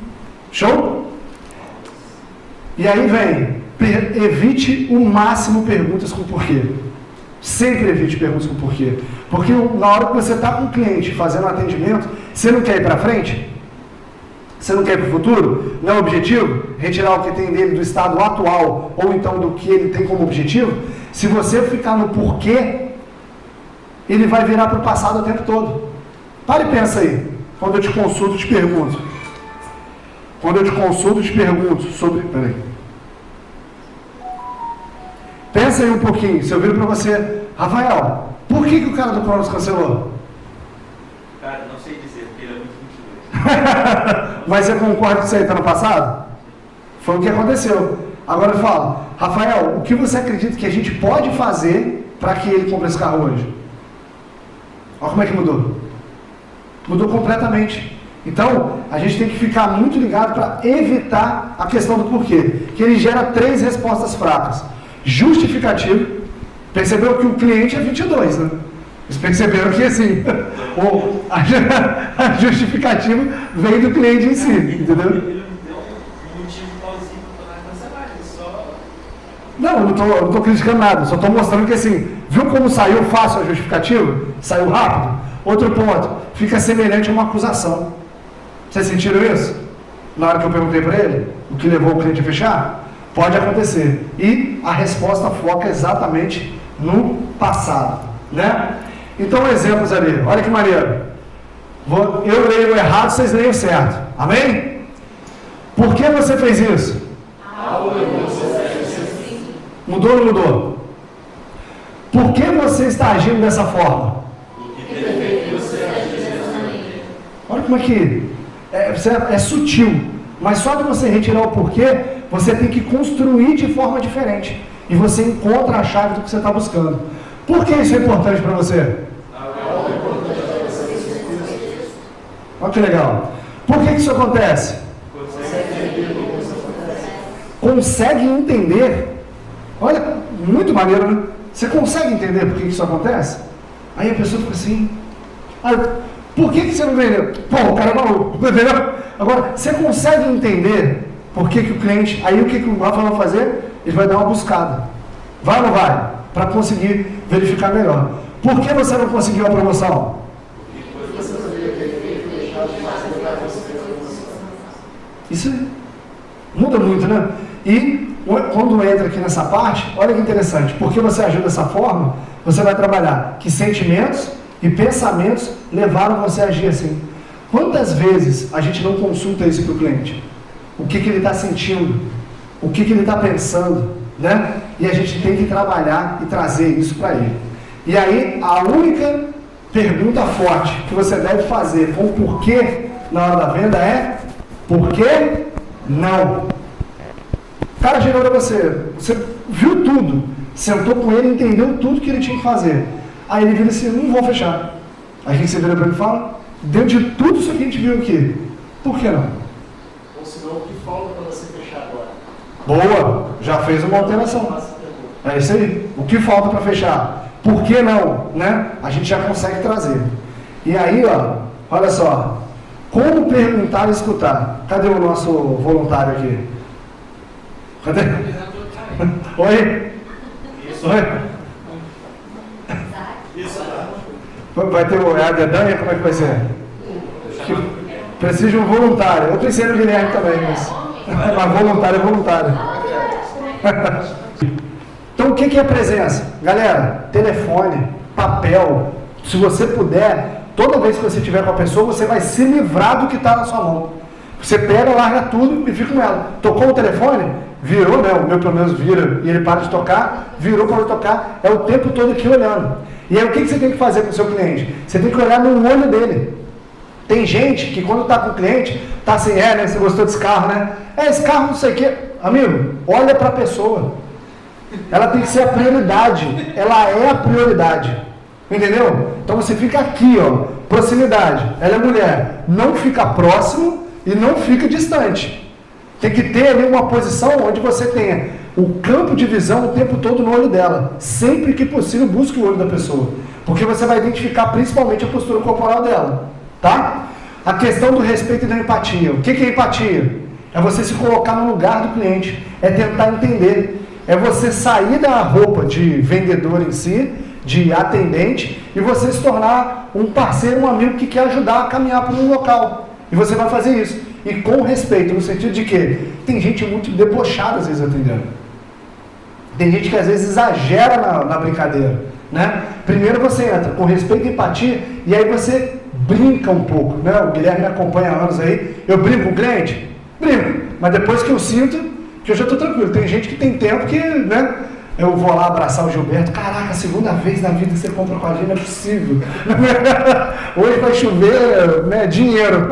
Show? E aí vem, evite o máximo perguntas com porquê. Sempre evite perguntas com porquê. Porque na hora que você está com o cliente fazendo um atendimento, você não quer ir para frente? Você não quer ir para o futuro? Não é o objetivo? Retirar o que tem dele do estado atual ou então do que ele tem como objetivo? Se você ficar no porquê, ele vai virar para o passado o tempo todo. Para e pensa aí. Quando eu te consulto, te pergunto. Quando eu te consulto, te pergunto sobre... Peraí. Pensa aí um pouquinho. Se eu viro para você, Rafael, por que o cara do Cronos cancelou? Cara, não sei dizer, porque ele é muito mentiroso. Mas você concorda com isso aí, tá no passado? Foi o que aconteceu. Agora eu falo, Rafael, o que você acredita que a gente pode fazer para que ele compre esse carro hoje? Olha como é que mudou. Mudou completamente. Então, a gente tem que ficar muito ligado para evitar a questão do porquê. Que ele gera 3 respostas fracas. Justificativo. Percebeu que o cliente é 22, né? Vocês perceberam que assim, a justificativa vem do cliente em si, entendeu? Ele não deu um motivo plausível para cancelar, ele só... Não, eu não estou criticando nada, só estou mostrando que assim, viu como saiu fácil a justificativa? Saiu rápido? Outro ponto, fica semelhante a uma acusação. Vocês sentiram isso? Na hora que eu perguntei para ele, o que levou o cliente a fechar? Pode acontecer. E a resposta foca exatamente no passado, né? Então, exemplos ali. Olha que maneiro. Eu leio errado, vocês leiam certo. Amém? Por que você fez isso? Mudou ou não mudou? Por que você está agindo dessa forma? Olha como é que é sutil. Mas só de você retirar o porquê, você tem que construir de forma diferente. E você encontra a chave do que você está buscando. Por que isso é importante para você? Olha que legal. Por que isso acontece? Consegue entender? Olha, muito maneiro, né? Você consegue entender por que isso acontece? Aí a pessoa fica assim, por que você não vendeu? Pô, o cara é maluco, entendeu? Agora, você consegue entender por que o cliente... Aí o que o Rafa vai fazer? Ele vai dar uma buscada. Vai ou não vai? Para conseguir verificar melhor. Por que você não conseguiu a promoção? Isso muda muito, né? E quando entra aqui nessa parte, olha que interessante. Porque você agiu dessa forma, você vai trabalhar que sentimentos e pensamentos levaram você a agir assim. Quantas vezes a gente não consulta isso para o cliente? O que ele está sentindo? O que ele está pensando? Né? E a gente tem que trabalhar e trazer isso para ele. E aí, a única pergunta forte que você deve fazer com o porquê na hora da venda é: por que não? O cara chegou para você viu tudo, sentou com ele, entendeu tudo que ele tinha que fazer. Aí ele vira assim: não vou fechar. Aí o que você vira para ele e fala: dentro de tudo isso que a gente viu aqui, por que não? Ou senão, o que falta para você fechar agora? Boa, já fez uma alteração. É isso aí. O que falta para fechar? Por que não? Né? A gente já consegue trazer. E aí, ó, olha só. Como perguntar e escutar? Cadê o nosso voluntário aqui? Cadê? Oi? Oi? Vai ter o Adedanha? Como é que vai ser? Precisa de um voluntário. Eu pensei no Guilherme também, mas voluntário é voluntário. Então o que é presença? Galera, telefone, papel. Se você puder, toda vez que você estiver com a pessoa, você vai se livrar do que está na sua mão. Você pega, larga tudo e fica com ela. Tocou o telefone? Virou, né? O meu pelo menos vira e ele para de tocar, virou para tocar, é o tempo todo aqui olhando. E aí o que você tem que fazer com o seu cliente? Você tem que olhar no olho dele. Tem gente que quando está com o cliente, está assim, né? Você gostou desse carro, né? Esse carro não sei o quê. Amigo, olha para a pessoa. Ela tem que ser a prioridade. Ela é a prioridade. Entendeu? Então você fica aqui, ó. Proximidade. Ela é mulher. Não fica próximo e não fica distante. Tem que ter ali uma posição onde você tenha o campo de visão o tempo todo no olho dela. Sempre que possível, busque o olho da pessoa. Porque você vai identificar principalmente a postura corporal dela. Tá? A questão do respeito e da empatia. O que é empatia? É você se colocar no lugar do cliente. É tentar entender. É você sair da roupa de vendedor em si, de atendente, e você se tornar um parceiro, um amigo que quer ajudar a caminhar para um local. E você vai fazer isso. E com respeito, no sentido de que tem gente muito debochada às vezes atendendo. Tem gente que às vezes exagera na brincadeira. Né? Primeiro você entra com respeito e empatia, e aí você brinca um pouco. Né? O Guilherme me acompanha há anos aí. Eu brinco com o cliente? Brinco. Mas depois que eu sinto que eu já estou tranquilo. Tem gente que tem tempo que, né? Eu vou lá abraçar o Gilberto. Caraca, segunda vez na vida que você compra com a gente, não é possível. Hoje vai chover, né, dinheiro.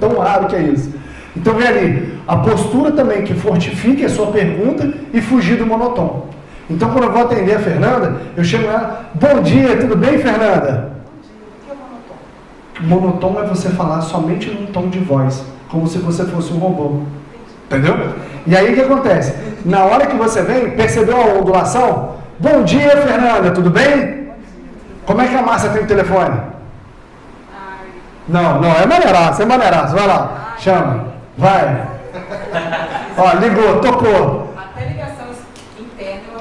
Tão raro que é isso. Então vem ali, a postura também que fortifique a sua pergunta e fugir do monotônico. Então quando eu vou atender a Fernanda, eu chego ela: bom dia, tudo bem, Fernanda? Bom dia, o que é monotônico? Monotônico é você falar somente num tom de voz, como se você fosse um robô. Entendeu? E aí o que acontece? Na hora que você vem, percebeu a ondulação? Bom dia, Fernanda, tudo bem? Como é que a Márcia tem o telefone? Não, é maneiraço, vai lá, chama, vai. Ó, ligou, tocou. Até ligação interna eu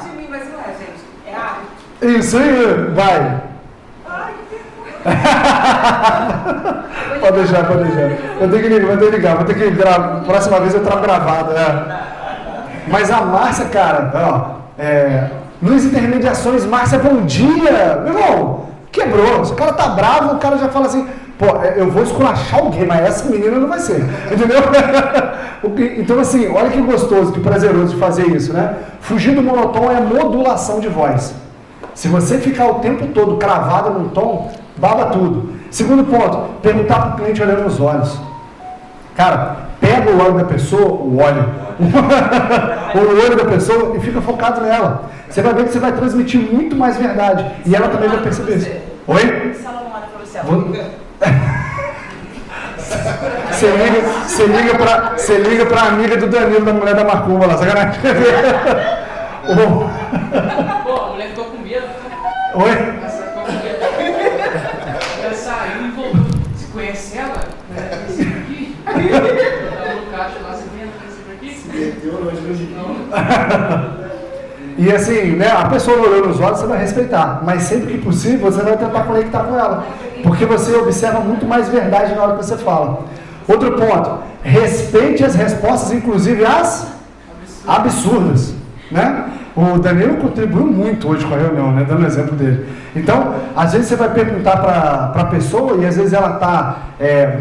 de mim, mas não é, gente. É área. Isso aí, vai. Ai, que Pode deixar. Vou ter que ligar, vou ter que gravar. Próxima vez eu trago gravado, né? Mas a Márcia, cara, ó, nos intermediações, Márcia, bom dia! Meu irmão, Quebrou. Se o cara tá bravo, o cara já fala assim, pô, eu vou esculachar alguém, mas essa menina não vai ser. Entendeu? Então, assim, olha que gostoso, que prazeroso de fazer isso, né? Fugir do monotom é modulação de voz. Se você ficar o tempo todo cravado num tom, baba tudo. Segundo ponto, perguntar para o cliente olhando nos olhos. Cara, pega o olho da pessoa, o olho da pessoa e fica focado nela. Você vai ver que você vai transmitir muito mais verdade. E ela também vai perceber isso. Oi? Se ela não olha pra você, ela liga. Você liga pra amiga do Danilo, da mulher da Macumba lá, sacanagem. Pô, a mulher ficou com medo. Oi? Ela ficou com medo. Ela saiu e voltou. Você conhece ela? Esse aqui? Ela no caixa lá, você vendo esse aqui? E assim, né, a pessoa olhando nos olhos, você vai respeitar. Mas sempre que possível, você vai tentar conectar com ela. Porque você observa muito mais verdade na hora que você fala. Outro ponto, respeite as respostas, inclusive as absurdas, né? O Danilo contribuiu muito hoje com a reunião, né? Dando exemplo dele. Então, às vezes você vai perguntar para a pessoa e às vezes ela está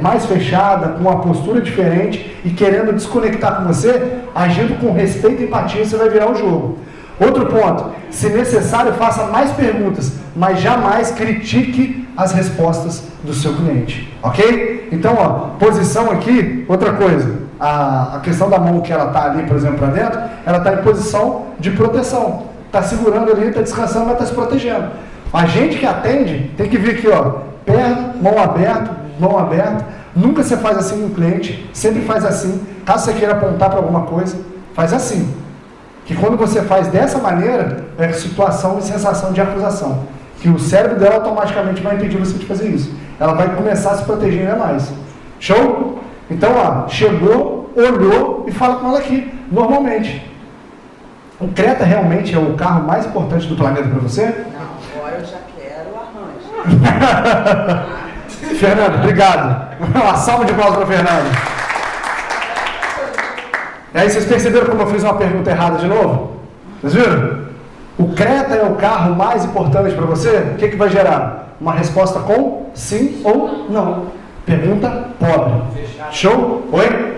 mais fechada, com uma postura diferente e querendo desconectar com você, agindo com respeito e empatia, você vai virar o jogo. Outro ponto, se necessário, faça mais perguntas, mas jamais critique as respostas do seu cliente, ok? Então, ó, posição aqui, outra coisa, a questão da mão que ela está ali, por exemplo, para dentro, ela está em posição de proteção, está segurando ali, está descansando, mas está se protegendo. A gente que atende tem que vir aqui, ó, perna, mão aberta, nunca você faz assim no cliente, sempre faz assim, caso você queira apontar para alguma coisa, faz assim. Que quando você faz dessa maneira, é situação e sensação de acusação. Que o cérebro dela automaticamente vai impedir você de fazer isso. Ela vai começar a se proteger ainda mais. Show? Então, ó, chegou, olhou e fala com ela aqui, normalmente. O Creta realmente é o carro mais importante do planeta para você? Não, agora eu já quero o arranjo. Fernando, obrigado. Uma salva de palmas para o Fernando. E aí, vocês perceberam como eu fiz uma pergunta errada de novo? Vocês viram? O Creta é o carro mais importante para você? O que vai gerar? Uma resposta com sim ou não. Pergunta pobre. Show? Oi?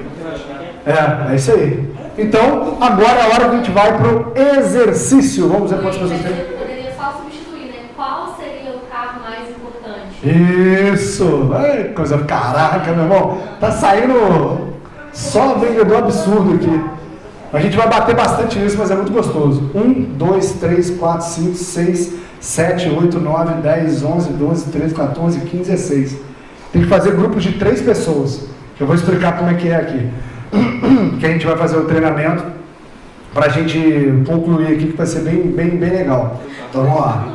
É isso aí. Então, agora é a hora que a gente vai para o exercício. Vamos ver quantas pessoas tem. Poderia só substituir, né? Qual seria o carro mais importante? Isso! Ai, coisa. Caraca, meu irmão. Tá saindo só vendedor absurdo aqui. A gente vai bater bastante nisso, mas é muito gostoso. 1, 2, 3, 4, 5, 6, 7, 8, 9, 10, 11, 12, 13, 14, 15, 16. Tem que fazer grupos de 3 pessoas. Eu vou explicar como é que é aqui. Que a gente vai fazer o treinamento para a gente concluir aqui, que vai ser bem legal. Então vamos lá.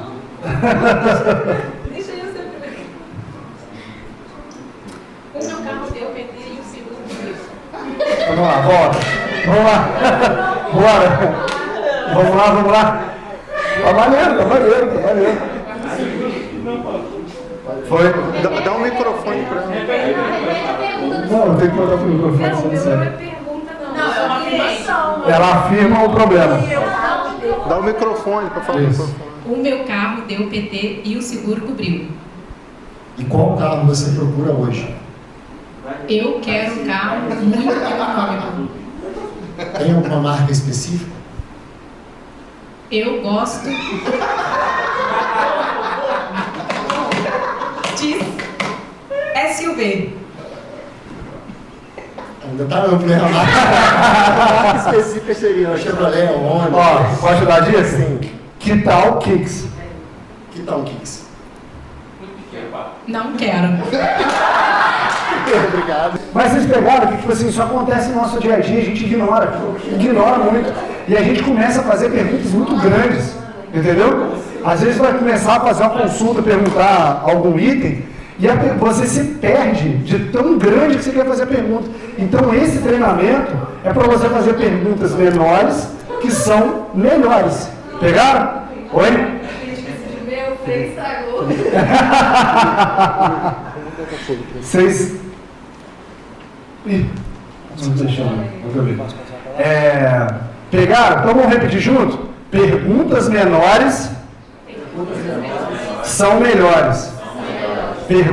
Deixa eu ser primeiro. O meu carro deu PT e o segundo. Vamos lá, bora. Vamos lá. Bora. Vamos lá. Tá maneiro. Foi. Dá um microfone pra ela. Não, eu tenho que botar pro microfone. Não, o meu não é pergunta, não. Não, é uma afirmação. Ela afirma o problema. Dá o microfone pra falar. Isso. O meu carro deu PT e o seguro cobriu. E qual carro você procura hoje? Eu quero um carro muito econômico. Tem alguma marca específica? Eu gosto de SUV. Ainda tá amplo, né? A marca específica seria a Chevrolet, o Honda. Ó, pode ajudar disso? Sim. Que tal Kicks? Que tal o Kicks? Não quero. Obrigado. Mas vocês pegaram que, tipo assim, isso acontece no nosso dia a dia, a gente ignora muito. E a gente começa a fazer perguntas muito grandes, entendeu? Às vezes vai começar a fazer uma consulta, perguntar algum item, e você se perde de tão grande que você quer fazer a pergunta. Então esse treinamento é para você fazer perguntas menores, que são melhores. Pegaram? Oi? Meu freio estragou. Vocês... Ih, não deixa pegaram? Então vamos repetir junto? Perguntas menores são melhores. Pergunta.